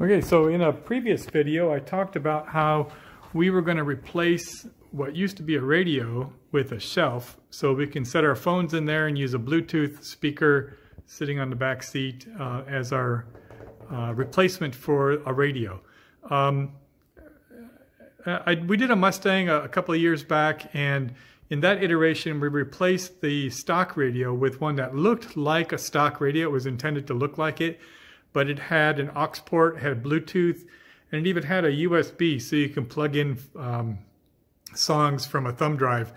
Okay, so in a previous video I talked about how we were going to replace what used to be a radio with a shelf so we can set our phones in there and use a Bluetooth speaker sitting on the back seat as our replacement for a radio. We did a Mustang a couple of years back, and in that iteration we replaced the stock radio with one that looked like a stock radio. It was intended to look like it, but it had an aux port, had Bluetooth, and it even had a USB so you can plug in songs from a thumb drive.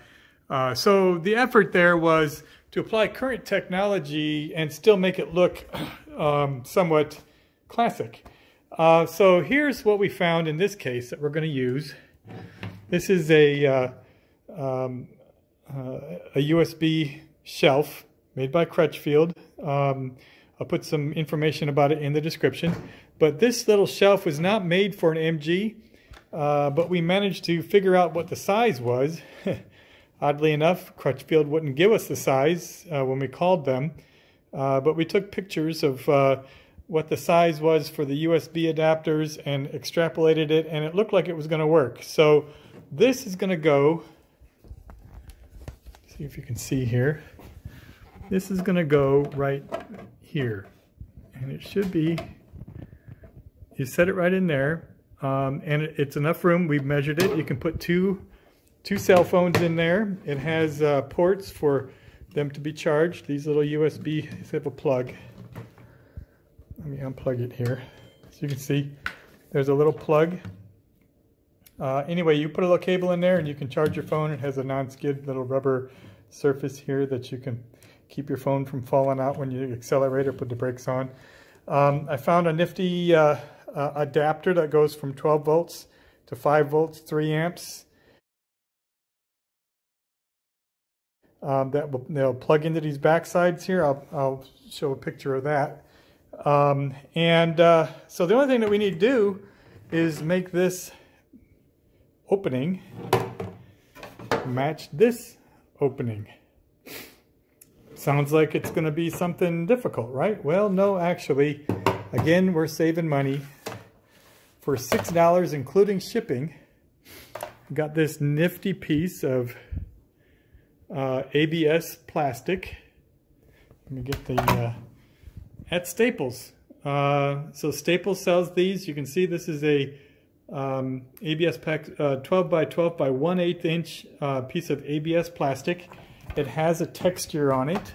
So the effort there was to apply current technology and still make it look somewhat classic. So here's what we found in this case that we're going to use. This is a USB shelf made by Crutchfield. I'll put some information about it in the description. But this little shelf was not made for an MG, but we managed to figure out what the size was. Oddly enough, Crutchfield wouldn't give us the size when we called them, but we took pictures of what the size was for the USB adapters and extrapolated it, and it looked like it was going to work. So this is going to go, see if you can see here, this is going to go right here, and it should be, you set it right in there, and it's enough room. We've measured it. You can put two cell phones in there. It has ports for them to be charged. These little USB, they have a plug. Let me unplug it here. So you can see there's a little plug. Anyway, you put a little cable in there and you can charge your phone. It has a non-skid little rubber surface here that you can keep your phone from falling out when you accelerate or put the brakes on. I found a nifty adapter that goes from 12 volts to 5 volts, 3 amps. They'll plug into these back sides here. I'll show a picture of that. So the only thing that we need to do is make this opening match this opening. Sounds like it's going to be something difficult, right? Well, no, actually, again, we're saving money. For $6, including shipping, we got this nifty piece of ABS plastic. Let me get the, at Staples. So Staples sells these. You can see this is a ABS pack, 12 by 12 by 1/8 inch piece of ABS plastic. It has a texture on it,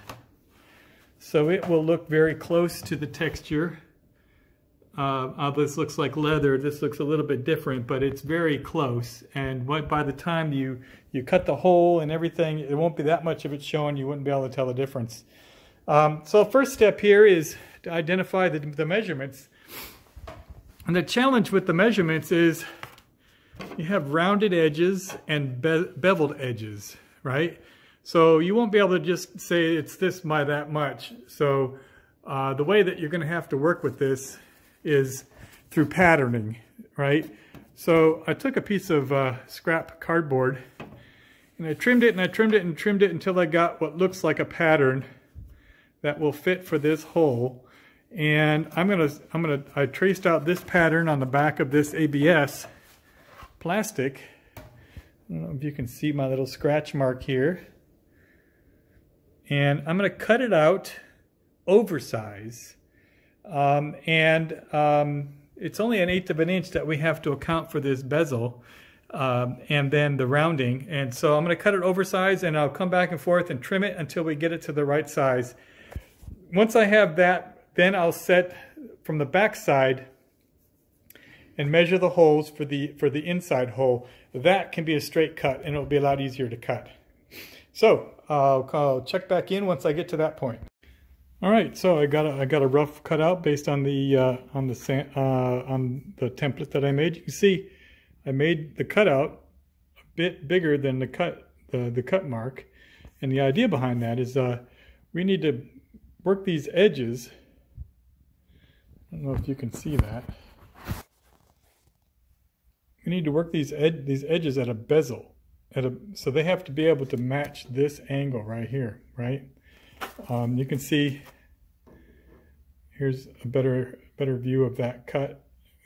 so it will look very close to the texture. This looks like leather. This looks a little bit different, but it's very close. And by the time you cut the hole and everything, it won't be that much of it showing. You wouldn't be able to tell the difference. So first step here is to identify the measurements. And the challenge with the measurements is you have rounded edges and beveled edges, right? So you won't be able to just say it's this by that much. So the way that you're going to have to work with this is through patterning, right? So I took a piece of scrap cardboard and I trimmed it and I trimmed it and trimmed it until I got what looks like a pattern that will fit for this hole. And I traced out this pattern on the back of this ABS plastic. I don't know if you can see my little scratch mark here. And I'm going to cut it out oversize. It's only 1/8 of an inch that we have to account for this bezel and then the rounding. And so I'm going to cut it oversize, and I'll come back and forth and trim it until we get it to the right size. Once I have that, then I'll set from the back side and measure the holes for the inside hole. That can be a straight cut, and it'll be a lot easier to cut. So I'll check back in once I get to that point. All right, so I got a rough cutout based on the template that I made. You can see I made the cutout a bit bigger than the cut mark, and the idea behind that is we need to work these edges. I don't know if you can see that. We need to work these edges at a bezel, so they have to be able to match this angle right here, right? You can see, here's a better view of that cut.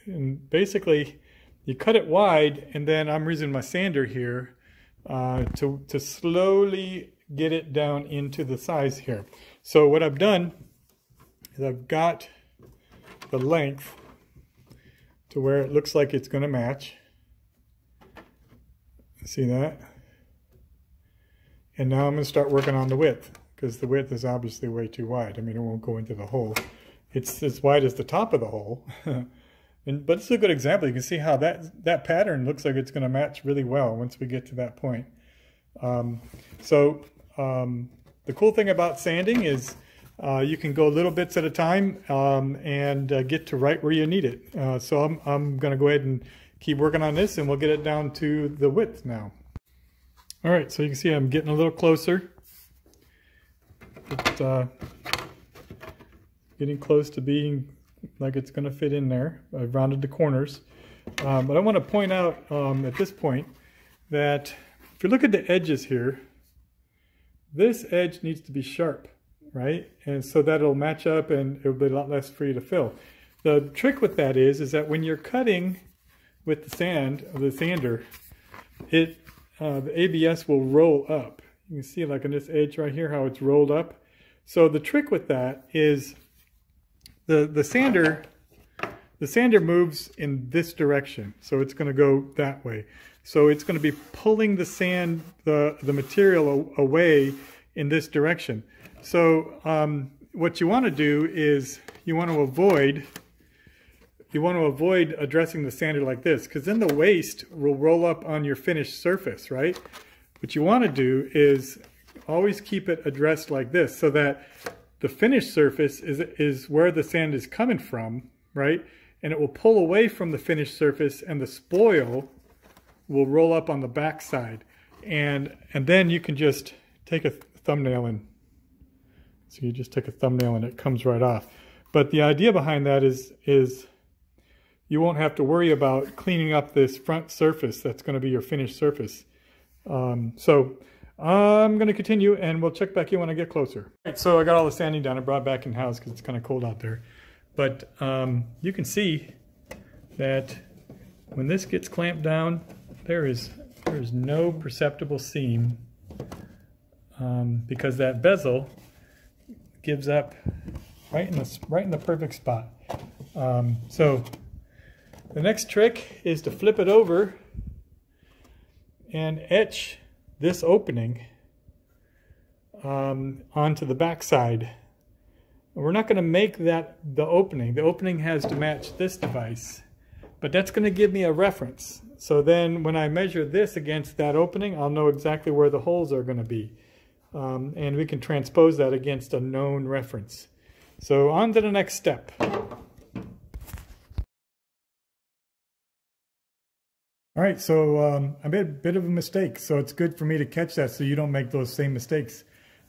And basically, you cut it wide, and then I'm using my sander here to slowly get it down into the size here. So what I've done is I've got the length to where it looks like it's going to match. See that? And now I'm going to start working on the width, because the width is obviously way too wide. I mean, it won't go into the hole. It's as wide as the top of the hole. But it's a good example. You can see how that pattern looks like it's going to match really well once we get to that point. The cool thing about sanding is you can go little bits at a time and get to right where you need it. So I'm going to go ahead and keep working on this, and we'll get it down to the width now. All right, so you can see I'm getting a little closer. Getting close to being like it's going to fit in there. I've rounded the corners. But I want to point out at this point that if you look at the edges here, this edge needs to be sharp, right? And so that it'll match up and it'll be a lot less for you to fill. The trick with that is that when you're cutting with the sander, the ABS will roll up. You can see like on this edge right here how it's rolled up. So the trick with that is the sander moves in this direction, so it's going to go that way. So it's going to be pulling the material away in this direction. So what you want to do is you want to avoid addressing the sander like this, because then the waste will roll up on your finished surface, right? What you want to do is always keep it addressed like this, so that the finished surface is where the sand is coming from, right? And it will pull away from the finished surface, and the spoil will roll up on the back side. And then you can just take a thumbnail and so you just take a thumbnail and it comes right off. But the idea behind that is you won't have to worry about cleaning up this front surface that's going to be your finished surface. So I'm going to continue, and we'll check back in when I get closer. All right, so I got all the sanding done. I brought it back in house because it's kind of cold out there. But you can see that when this gets clamped down, there is no perceptible seam because that bezel gives up right in the perfect spot. So the next trick is to flip it over and etch this opening onto the back side. We're not going to make that the opening. The opening has to match this device, but that's going to give me a reference. So then when I measure this against that opening, I'll know exactly where the holes are going to be. And we can transpose that against a known reference. So on to the next step. All right, so I made a bit of a mistake, so it's good for me to catch that so you don't make those same mistakes.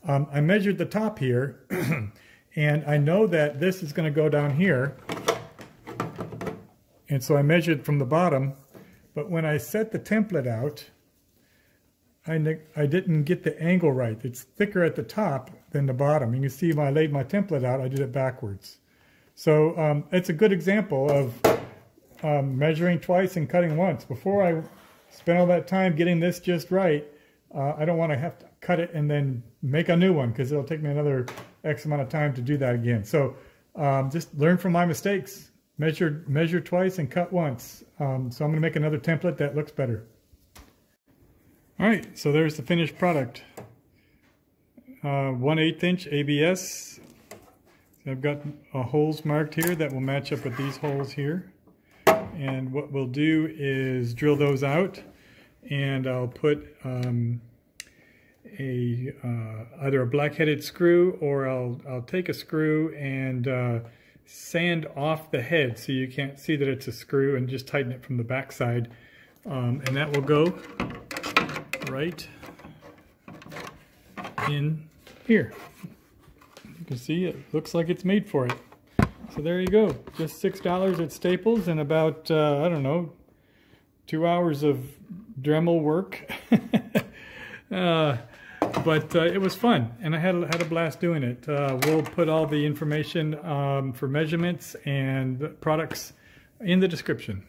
I measured the top here, and I know that this is going to go down here. And so I measured from the bottom, but when I set the template out, I didn't get the angle right. It's thicker at the top than the bottom. You can see when I laid my template out, I did it backwards. So it's a good example of measuring twice and cutting once. Before I spend all that time getting this just right, I don't want to have to cut it and then make a new one, because it'll take me another X amount of time to do that again. So just learn from my mistakes. Measure twice and cut once. So I'm going to make another template that looks better. All right, so there's the finished product. 1/8 inch ABS. So I've got holes marked here that will match up with these holes here. And what we'll do is drill those out, and I'll put either a black-headed screw, or I'll take a screw and sand off the head so you can't see that it's a screw, and just tighten it from the back side. And that will go right in here. You can see it looks like it's made for it. So there you go, just $6 at Staples, and about, I don't know, 2 hours of Dremel work. But it was fun, and I had a blast doing it. We'll put all the information for measurements and products in the description.